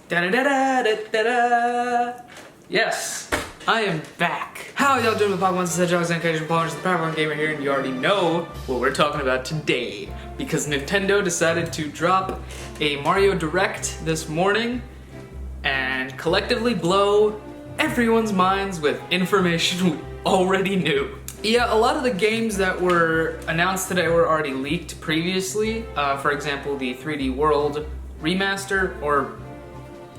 Da-da-da-da-da-da-da. Yes, I am back. How are y'all doing with Pokemon Hedgehogs and Occasional Polymers? The Power Gamer here, and you already know what we're talking about today. Because Nintendo decided to drop a Mario Direct this morning and collectively blow everyone's minds with information we already knew. Yeah, a lot of the games that were announced today were already leaked previously. For example, the 3D World remaster,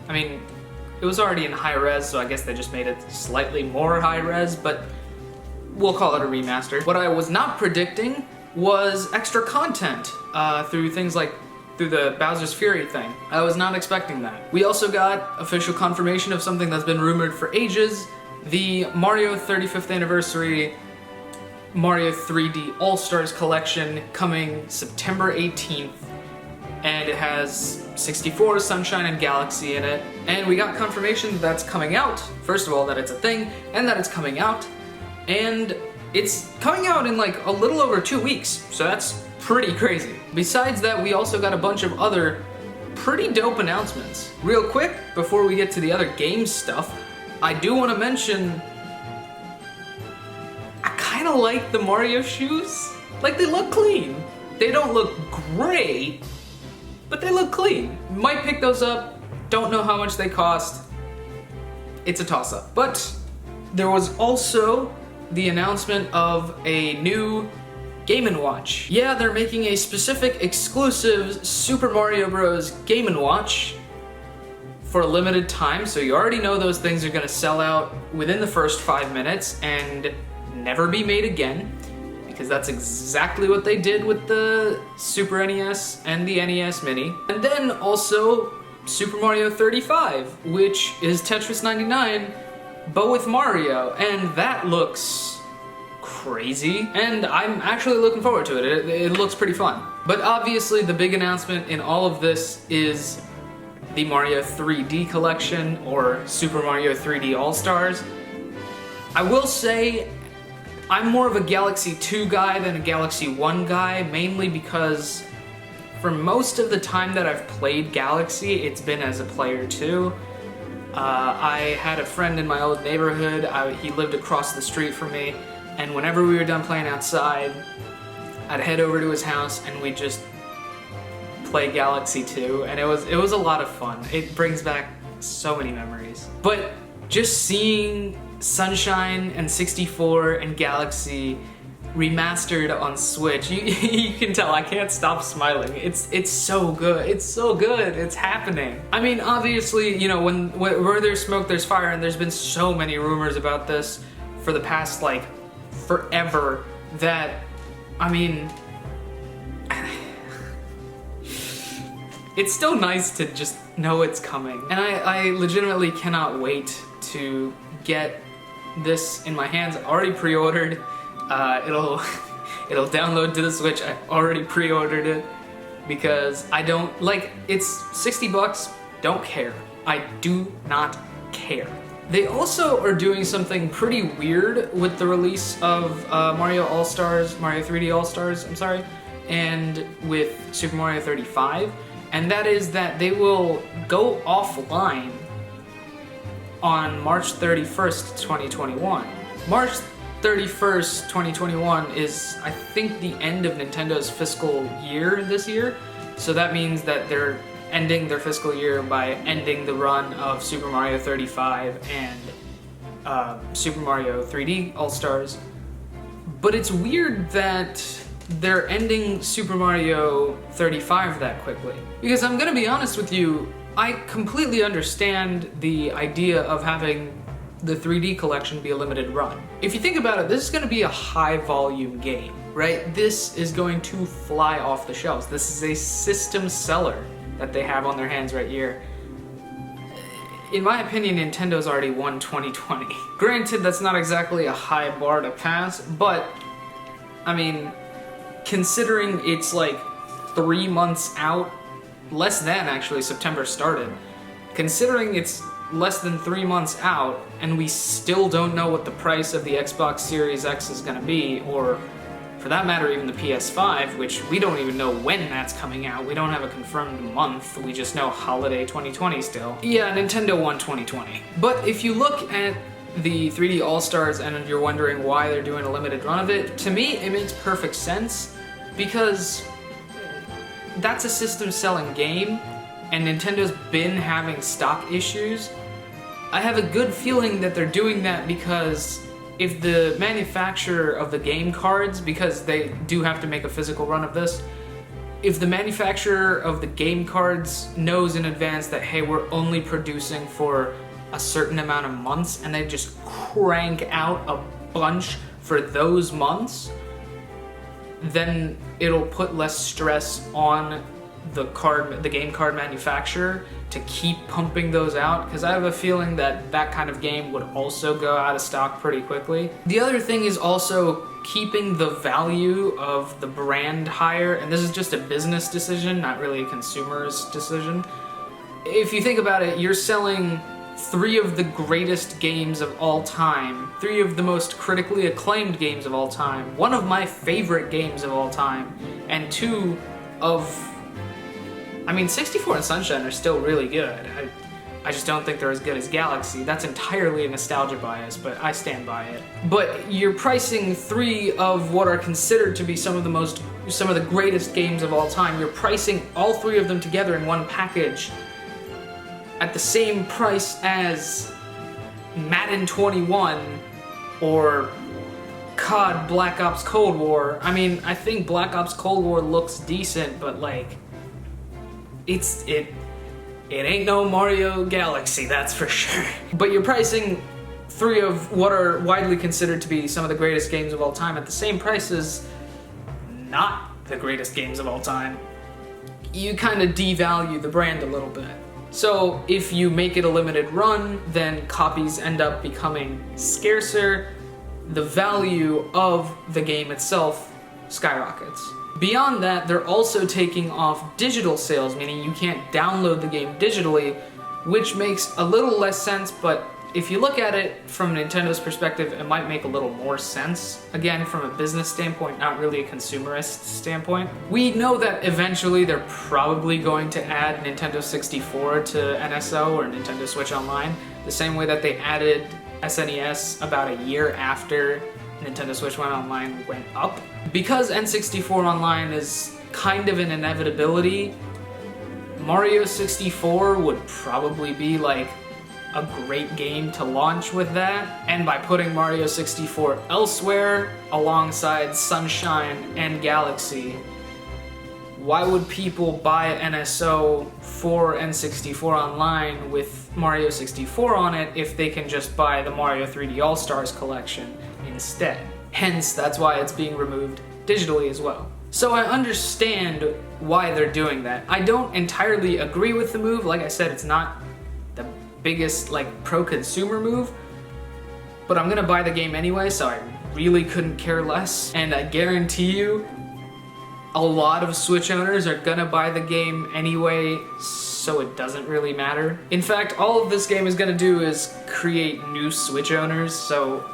it was already in high res, so I guess they just made it slightly more high res, but we'll call it a remaster. What I was not predicting was extra content through things like through the Bowser's Fury thing. I was not expecting that. We also got official confirmation of something that's been rumored for ages, the Mario 35th Anniversary Mario 3D All-Stars collection coming September 18th, and it has 64, Sunshine, and Galaxy in it. And we got confirmation that that's coming out. First of all, that it's a thing, and that it's coming out. And it's coming out in like a little over 2 weeks, so that's pretty crazy. Besides that, we also got a bunch of other pretty dope announcements. Real quick, before we get to the other game stuff, I do want to mention I kind of like the Mario shoes. Like, they look clean. They don't look great, but they look clean. Might pick those up, don't know how much they cost. It's a toss-up. But there was also the announcement of a new Game & Watch. Yeah, they're making a specific exclusive Super Mario Bros. Game & Watch for a limited time, so you already know those things are gonna sell out within the first 5 minutes and never be made again, because that's exactly what they did with the Super NES and the NES Mini. And then also Super Mario 35, which is Tetris 99, but with Mario, and that looks crazy, and I'm actually looking forward to it. It looks pretty fun. But obviously the big announcement in all of this is the Mario 3D collection, or Super Mario 3D All-Stars. I will say I'm more of a Galaxy 2 guy than a Galaxy 1 guy, mainly because for most of the time that I've played Galaxy, it's been as a player 2. I had a friend in my old neighborhood, he lived across the street from me, and whenever we were done playing outside, I'd head over to his house and we'd just play Galaxy 2, and it was a lot of fun. It brings back so many memories. But just seeing Sunshine and 64 and Galaxy remastered on Switch, you can tell I can't stop smiling. It's so good. It's so good. It's happening. I mean, obviously, you know, where there's smoke, there's fire, and there's been so many rumors about this for the past, like, forever that, I mean, it's still nice to just know it's coming. And I legitimately cannot wait to get this in my hands. I already pre-ordered. It'll download to the Switch. I already pre-ordered it because I don't, like, it's 60 bucks, don't care. I do not care. They also are doing something pretty weird with the release of Mario 3D All-Stars, and with Super Mario 35, and that is that they will go offline on March 31st, 2021. March 31st, 2021 is, I think, the end of Nintendo's fiscal year this year, so that means that they're ending their fiscal year by ending the run of Super Mario 35 and Super Mario 3D All-Stars. But it's weird that they're ending Super Mario 35 that quickly. Because I'm gonna be honest with you, I completely understand the idea of having the 3D collection be a limited run. If you think about it, this is gonna be a high volume game, right? This is going to fly off the shelves. This is a system seller that they have on their hands right here. In my opinion, Nintendo's already won 2020. Granted, that's not exactly a high bar to pass, but I mean, considering it's like 3 months out, less than actually, September started. Considering it's less than 3 months out and we still don't know what the price of the Xbox Series X is gonna be, or For that matter, even the PS5, which we don't even know when that's coming out. We don't have a confirmed month. We just know holiday 2020 still. Yeah, Nintendo won 2020. But if you look at the 3D All-Stars and you're wondering why they're doing a limited run of it, to me it makes perfect sense because that's a system-selling game and Nintendo's been having stock issues. I have a good feeling that they're doing that because if the manufacturer of the game cards, because they do have to make a physical run of this, if the manufacturer of the game cards knows in advance that, hey, we're only producing for a certain amount of months and they just crank out a bunch for those months, then it'll put less stress on the game card manufacturer to keep pumping those out, because I have a feeling that that kind of game would also go out of stock pretty quickly. The other thing is also keeping the value of the brand higher, and this is just a business decision, not really a consumer's decision. If you think about it, you're selling 3 of the greatest games of all time, 3 of the most critically acclaimed games of all time, 1 of my favorite games of all time, and 2 of... I mean, 64 and Sunshine are still really good. I just don't think they're as good as Galaxy. That's entirely a nostalgia bias, but I stand by it. But you're pricing 3 of what are considered to be some of the greatest games of all time. You're pricing all 3 of them together in one package at the same price as Madden 21 or COD Black Ops Cold War. I mean, I think Black Ops Cold War looks decent, but like, it ain't no Mario Galaxy, that's for sure. But you're pricing 3 of what are widely considered to be some of the greatest games of all time at the same price as not the greatest games of all time. You kind of devalue the brand a little bit. So if you make it a limited run, then copies end up becoming scarcer. The value of the game itself skyrockets. Beyond that, they're also taking off digital sales, meaning you can't download the game digitally, which makes a little less sense, but if you look at it from Nintendo's perspective, it might make a little more sense. Again, from a business standpoint, not really a consumerist standpoint. We know that eventually they're probably going to add Nintendo 64 to NSO or Nintendo Switch Online, the same way that they added SNES about a year after Nintendo Switch Online went up. Because N64 Online is kind of an inevitability, Mario 64 would probably be like a great game to launch with that, and by putting Mario 64 elsewhere alongside Sunshine and Galaxy, why would people buy NSO for N64 Online with Mario 64 on it if they can just buy the Mario 3D All-Stars collection instead? Hence, that's why it's being removed digitally as well. So I understand why they're doing that. I don't entirely agree with the move. Like I said, it's not the biggest like pro-consumer move, but I'm gonna buy the game anyway, so I really couldn't care less. And I guarantee you, a lot of Switch owners are gonna buy the game anyway, so it doesn't really matter. In fact, all of this game is gonna do is create new Switch owners, so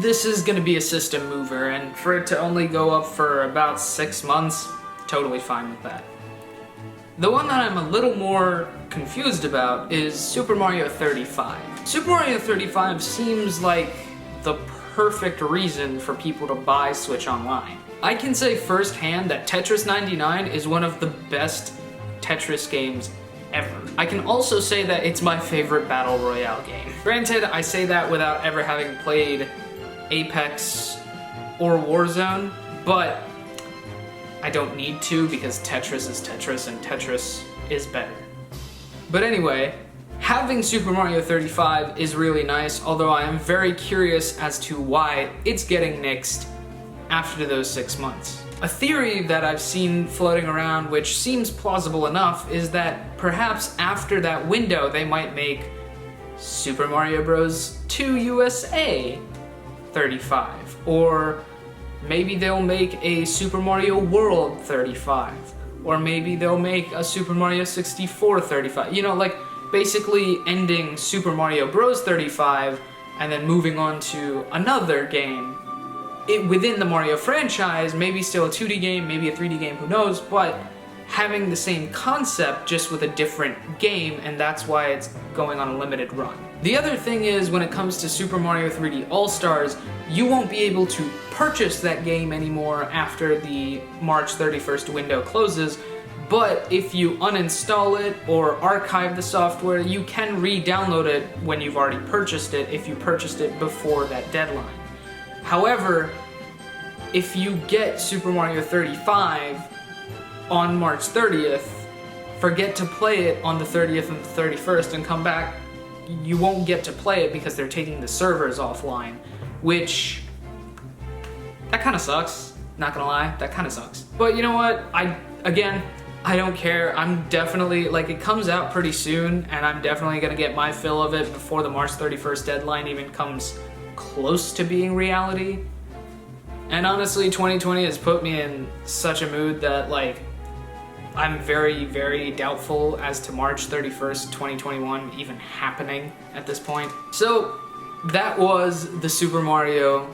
this is gonna be a system mover, and for it to only go up for about 6 months, totally fine with that. The one that I'm a little more confused about is Super Mario 35. Super Mario 35 seems like the perfect reason for people to buy Switch Online. I can say firsthand that Tetris 99 is one of the best Tetris games ever. I can also say that it's my favorite Battle Royale game. Granted, I say that without ever having played Apex or Warzone, but I don't need to because Tetris is Tetris and Tetris is better. But anyway, having Super Mario 35 is really nice, although I am very curious as to why it's getting nixed after those 6 months. A theory that I've seen floating around, which seems plausible enough, is that perhaps after that window they might make Super Mario Bros. 2 USA 35, or maybe they'll make a Super Mario World 35, or maybe they'll make a Super Mario 64 35. You know, like basically ending Super Mario Bros. 35 and then moving on to another game within the Mario franchise, maybe still a 2D game, maybe a 3D game, who knows, but having the same concept just with a different game, and that's why it's going on a limited run. The other thing is, when it comes to Super Mario 3D All-Stars, you won't be able to purchase that game anymore after the March 31st window closes, but if you uninstall it or archive the software, you can re-download it when you've already purchased it if you purchased it before that deadline. However, if you get Super Mario 35 on March 30th, forget to play it on the 30th and the 31st and come back, you won't get to play it because they're taking the servers offline, which, that kind of sucks. Not gonna lie, that kind of sucks. But you know what? I don't care. I'm definitely, like, it comes out pretty soon, and I'm definitely gonna get my fill of it before the March 31st deadline even comes close to being reality. And honestly, 2020 has put me in such a mood that, like, I'm very, very doubtful as to March 31st, 2021 even happening at this point. So, that was the Super Mario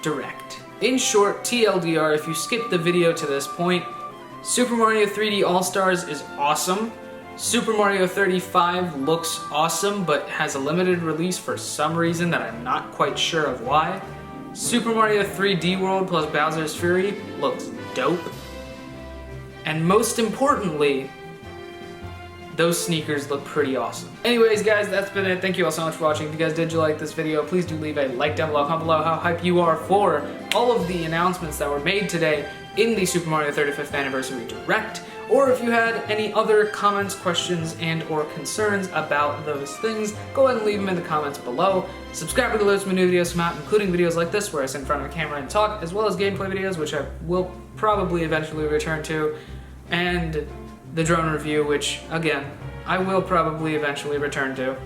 Direct. In short, TLDR, if you skip the video to this point, Super Mario 3D All-Stars is awesome. Super Mario 35 looks awesome, but has a limited release for some reason that I'm not quite sure of why. Super Mario 3D World plus Bowser's Fury looks dope. And most importantly, those sneakers look pretty awesome. Anyways, guys, that's been it. Thank you all so much for watching. If you guys did like this video, please do leave a like down below, comment below how hype you are for all of the announcements that were made today in the Super Mario 35th Anniversary Direct, or if you had any other comments, questions, and or concerns about those things, go ahead and leave them in the comments below. Subscribe to the list when new videos come out, including videos like this where I sit in front of a camera and talk, as well as gameplay videos, which I will probably eventually return to, and the drone review, which, again, I will probably eventually return to.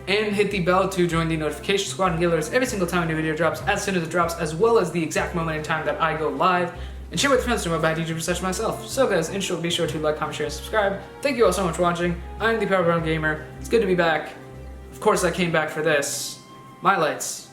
And hit the bell to join the notification squad and get alerts every single time a new video drops, as soon as it drops, as well as the exact moment in time that I go live, and share with friends to know about YouTubers such as myself. So guys, in short, be sure to like, comment, share, and subscribe. Thank you all so much for watching. I'm the Power Brown Gamer. It's good to be back. Of course I came back for this. My lights.